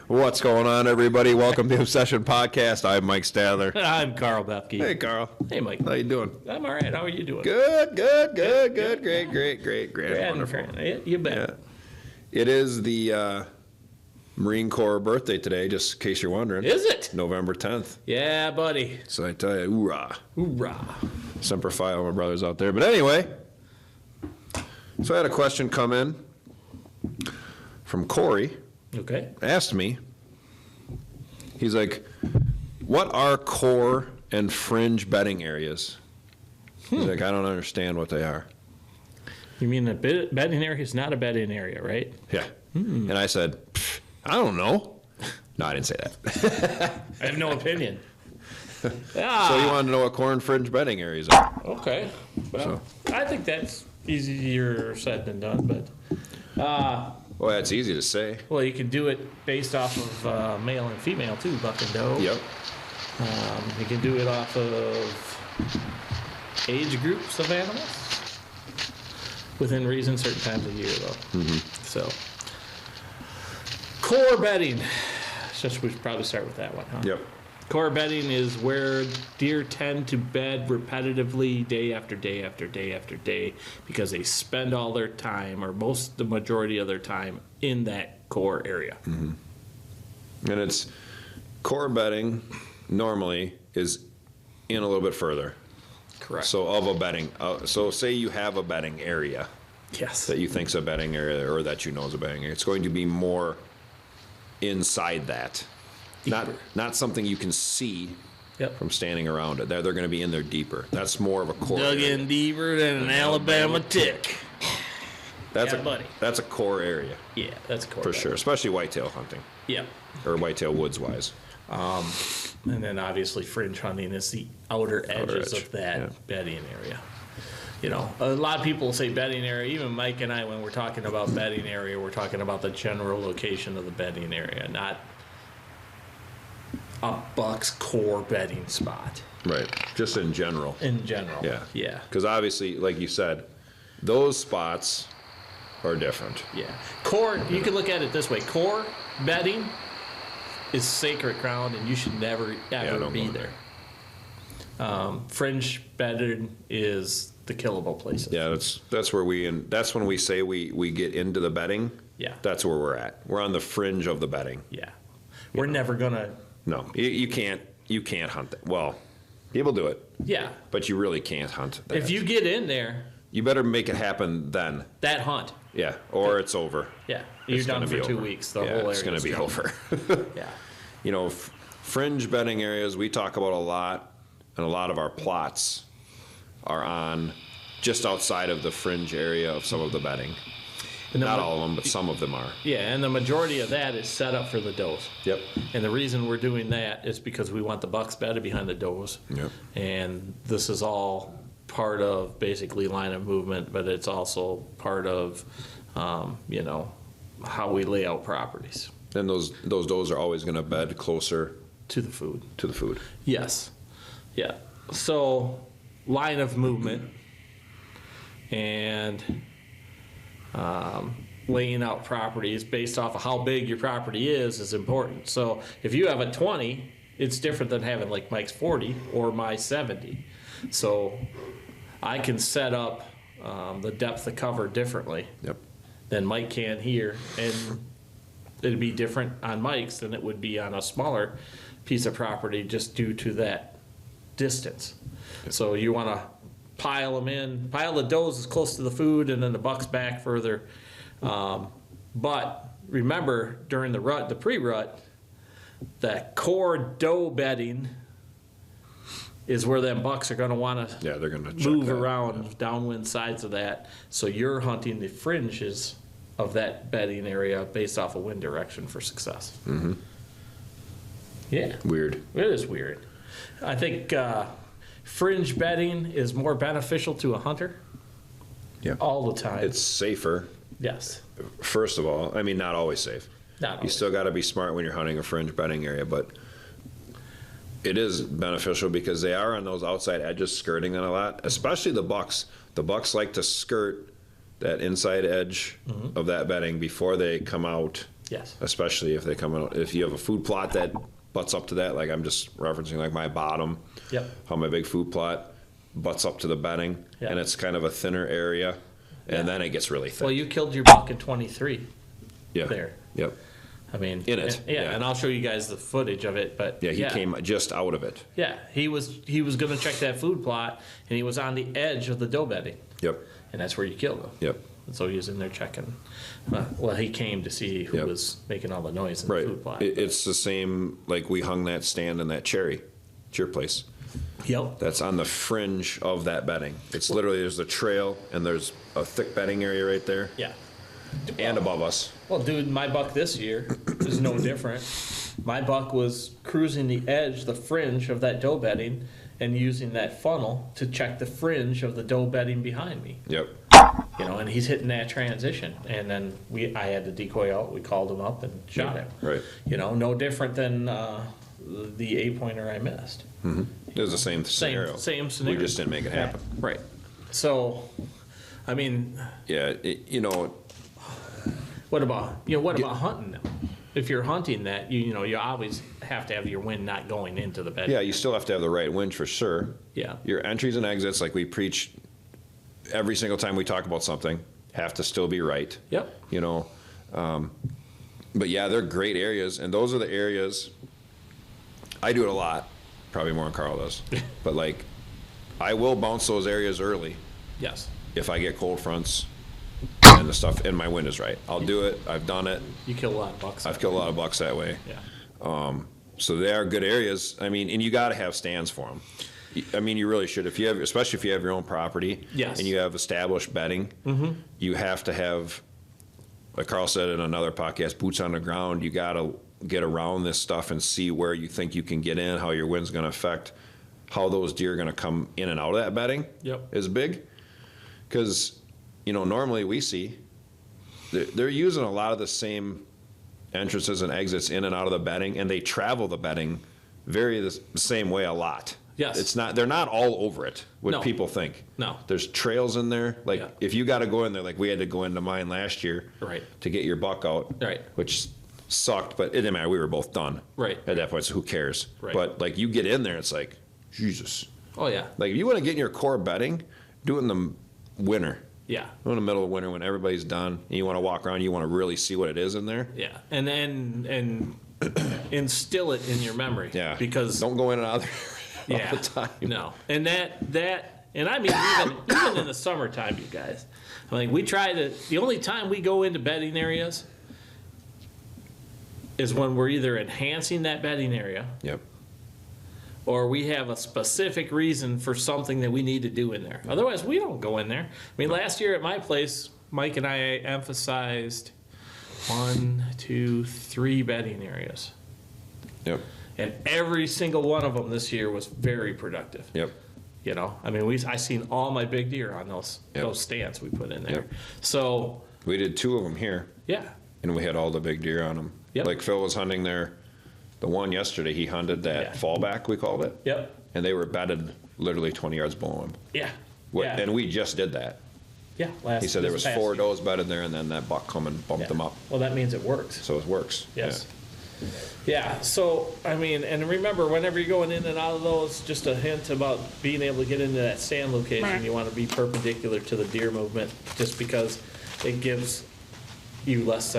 What's going on, everybody? Welcome to Obsession Podcast. I'm Mike Stadler. I'm Karl Bethke. Hey, Karl. Hey, Mike. How you doing? I'm all right. How are you doing? Good. Great. Wonderful. You bet. Yeah. It is the Marine Corps birthday today, just in case you're wondering. Is it? November 10th. Yeah, buddy. So I tell you, hoorah. Hoorah. Semper Fi, all my brothers out there. But anyway, so I had a question come in from Cory. Okay. Asked me, he's like, what are core and fringe bedding areas? He's like, I don't understand what they are. You mean a bedding area is not a bedding area, right? Yeah. And I said, I don't know. No, I didn't say that. I have no opinion. So you want to know what core and fringe bedding areas are? Okay. Well, I think that's easier said than done, but... Well, that's easy to say. Well, you can do it based off of male and female, too, buck and doe. Yep. You can do it off of age groups of animals. Within reason, certain times of year, though. Mm-hmm. So, core bedding. We should probably start with that one, huh? Yep. Core bedding is where deer tend to bed repetitively day after day after day after day because they spend all their time, or the majority of their time, in that core area. Mm-hmm. And it's core bedding normally is in a little bit further. Correct. So of a bedding, so say you have a bedding area. Yes. That you think's a bedding area, or that you know is a bedding area. It's going to be more inside that. Not something you can see from standing around it. They're going to be in there deeper. That's more of a core Dug area. in deeper than an Alabama tick. That's buddy. That's a core area. Yeah, that's a core. For sure, especially whitetail hunting. Yeah. Or whitetail woods wise. And then obviously fringe hunting is the outer edges of that bedding area. You know, a lot of people say bedding area. Even Mike and I, when we're talking about bedding area, we're talking about the general location of the bedding area, not a buck's core bedding spot. Right. Just in general. In general. Yeah. Yeah. Because obviously, like you said, those spots are different. Yeah. Core, you can look at it this way. Core bedding is sacred ground, and you should never, ever be there. Fringe bedding is the killable places. Yeah, that's where that's when we say we get into the bedding. Yeah. That's where we're at. We're on the fringe of the bedding. Yeah. We're never gonna. No, you can't hunt that. Well, people do it. Yeah. But you really can't hunt that. If you get in there, you better make it happen then. That hunt. Yeah, or it's over. Yeah, you're done for 2 weeks. The whole area it's going to be over. Yeah. You know, fringe bedding areas we talk about a lot, and a lot of our plots are on just outside of the fringe area of some of the bedding. Not all of them, but some of them are. Yeah, and the majority of that is set up for the does. Yep. And the reason we're doing that is because we want the bucks bedded behind the does. Yep. And this is all part of basically line of movement, but it's also part of, how we lay out properties. And those does are always going to bed closer to the food. To the food. Yes. Yeah. So line of movement and laying out properties based off of how big your property is important. So if you have a 20, it's different than having like Mike's 40 or my 70. So I can set up the depth of cover differently than Mike can here, and it'd be different on Mike's than it would be on a smaller piece of property just due to that distance. So you want to pile the does as close to the food, and then the bucks back further. But remember, during the pre-rut, that core doe bedding is where them bucks are going to want to they're going to move around downwind sides of that. So you're hunting the fringes of that bedding area based off of wind direction for success. Mm-hmm. Yeah. Weird. It is weird. I think fringe bedding is more beneficial to a hunter. Yeah. All the time. It's safer. Yes. First of all, I mean, not always safe. You still got to be smart when you're hunting a fringe bedding area, but it is beneficial because they are on those outside edges skirting on a lot, especially the bucks. The bucks like to skirt that inside edge of that bedding before they come out. Yes. Especially if they come out, if you have a food plot that butts up to that, like I'm just referencing like my bottom, how my big food plot butts up to the bedding, and it's kind of a thinner area, and then it gets really thick. Well, you killed your buck at 23 there. Yep. I mean, in it. And I'll show you guys the footage of it. But he came just out of it. Yeah, he was going to check that food plot, and he was on the edge of the dough bedding. Yep. And that's where you killed him. Yep. And so he was in there checking. Well, he came to see who was making all the noise in the food plot. It's the same, like we hung that stand in that cherry. It's your place. Yep. That's on the fringe of that bedding. It's literally, there's a trail, and there's a thick bedding area right there. Yeah. And above us. Well, dude, my buck this year is no different. My buck was cruising the edge, the fringe of that dough bedding, and using that funnel to check the fringe of the dough bedding behind me. Yep. You know, and he's hitting that transition, and then I had to decoy out. We called him up and shot him. Right. You know, no different than the 8-pointer I missed. It was the same scenario. Same scenario. We just didn't make it happen. Right. So, I mean. Yeah, What about hunting them? If you're hunting that, you always have to have your wind not going into the bed. Yeah, you still have to have the right wind for sure. Yeah. Your entries and exits, like we preach every single time we talk about something, have to still be right. Yep. But yeah, they're great areas, and those are the areas. I do it a lot, probably more than Karl does. But like, I will bounce those areas early. Yes. If I get cold fronts and the stuff, and my wind is right, I'll do it. I've done it. You kill a lot of bucks. I've killed a lot of bucks that way. Yeah. So they are good areas. I mean, and you got to have stands for them. I mean, you really should. Especially if you have your own property, yes, and you have established bedding, you have to have, like Karl said in another podcast, boots on the ground. You got to get around this stuff and see where you think you can get in, how your wind's going to affect, how those deer are going to come in and out of that bedding. Yep. Is big, because normally we see they're using a lot of the same entrances and exits in and out of the bedding, and they travel the bedding the same way a lot. Yes. It's not, they're not all over it, what people think. No. There's trails in there. Like, if you got to go in there, like we had to go into mine last year to get your buck out, which sucked, but it didn't matter. We were both done. Right. At that point, so who cares? Right. But, like, you get in there, it's like, Jesus. Oh, yeah. Like, if you want to get in your core bedding, do it in the winter. Yeah. In the middle of winter when everybody's done, and you want to walk around, you want to really see what it is in there. Yeah. And instill it in your memory. Yeah. Because don't go in and out there all the time. No. And and I mean, even in the summertime, you guys, we try the only time we go into bedding areas is when we're either enhancing that bedding area. Yep. Or we have a specific reason for something that we need to do in there. Otherwise, we don't go in there. I mean, last year at my place, Mike and I emphasized 1, 2, 3 bedding areas. Yep. And every single one of them this year was very productive. Yep. I mean, I seen all my big deer on those stands we put in there. Yep. So we did 2 of them here. Yeah. And we had all the big deer on them. Yep. Like Phil was hunting there. The one yesterday, he hunted that fallback, we called it. Yep. And they were bedded literally 20 yards below him. Yeah. And we just did that. Yeah. He said there was 4 does bedded there, and then that buck come and bumped them up. Well, that means it works. So it works. Yes. Yeah. So, I mean, and remember, whenever you're going in and out of those, just a hint about being able to get into that stand location, you want to be perpendicular to the deer movement, just because it gives you less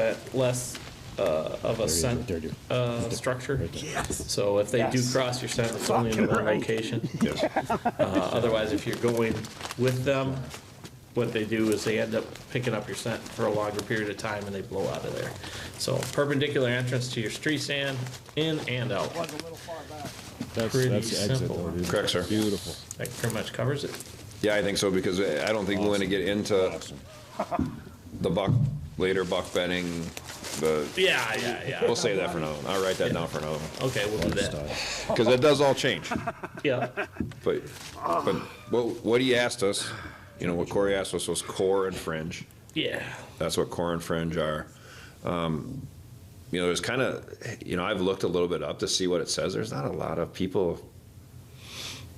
of a scent structure. Yes. So if they do cross your scent, it's only in one location. Otherwise, if you're going with them, what they do is they end up picking up your scent for a longer period of time, and they blow out of there. So perpendicular entrance to your street stand, in and out. Was a little far back. That's exit simple. though, dude. Correct, sir. Beautiful. That pretty much covers it. Yeah, I think so, because I don't think we're going to get into the later buck bedding. Yeah. We'll save that for another one. I'll write that down for another one. Okay, we'll do that. Because it does all change. Yeah. But what he asked us, what Cory asked us was core and fringe. Yeah. That's what core and fringe are. There's kind of, I've looked a little bit up to see what it says. There's not a lot of people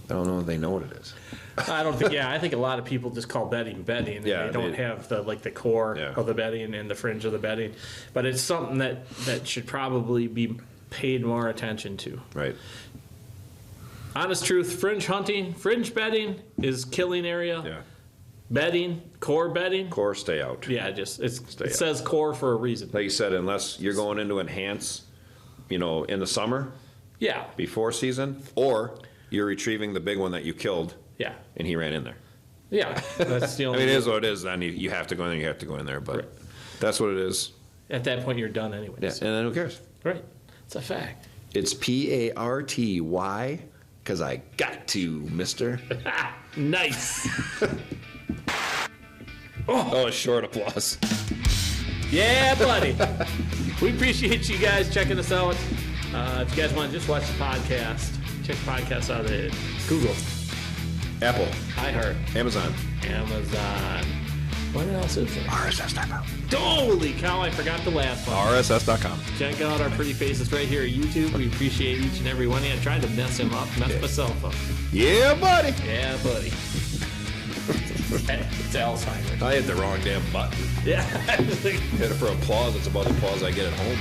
I don't know if they know what it is. I don't think. Yeah, I think a lot of people just call bedding. And they don't have the core of the bedding and the fringe of the bedding. But it's something that should probably be paid more attention to. Right. Honest truth, fringe bedding is killing area. Yeah. Bedding, core bedding. Core, stay out. Yeah, it says core for a reason. Like you said, unless you're going into enhance, in the summer. Yeah. Before season, or you're retrieving the big one that you killed. Yeah. And he ran in there. Yeah. That's the only. I mean, it is what it is. Then you have to go in there. You have to go in there. But that's what it is. At that point, you're done anyway. Yeah. And then who cares? Right. It's a fact. It's PARTY, because I got to, mister. Nice. Oh, a short applause. Yeah, buddy. We appreciate you guys checking us out. If you guys want to just watch the podcast, check the podcast out at Google, Apple, iHeart, Amazon. What else is there? RSS.com. Holy cow, I forgot the last one. RSS.com. Check out our pretty faces right here at YouTube. We appreciate each and every one of you. I tried to mess myself up. Yeah, buddy. Yeah, buddy. It's Alzheimer's. I hit the wrong damn button. Yeah. Hit it for applause. It's about the applause I get at home.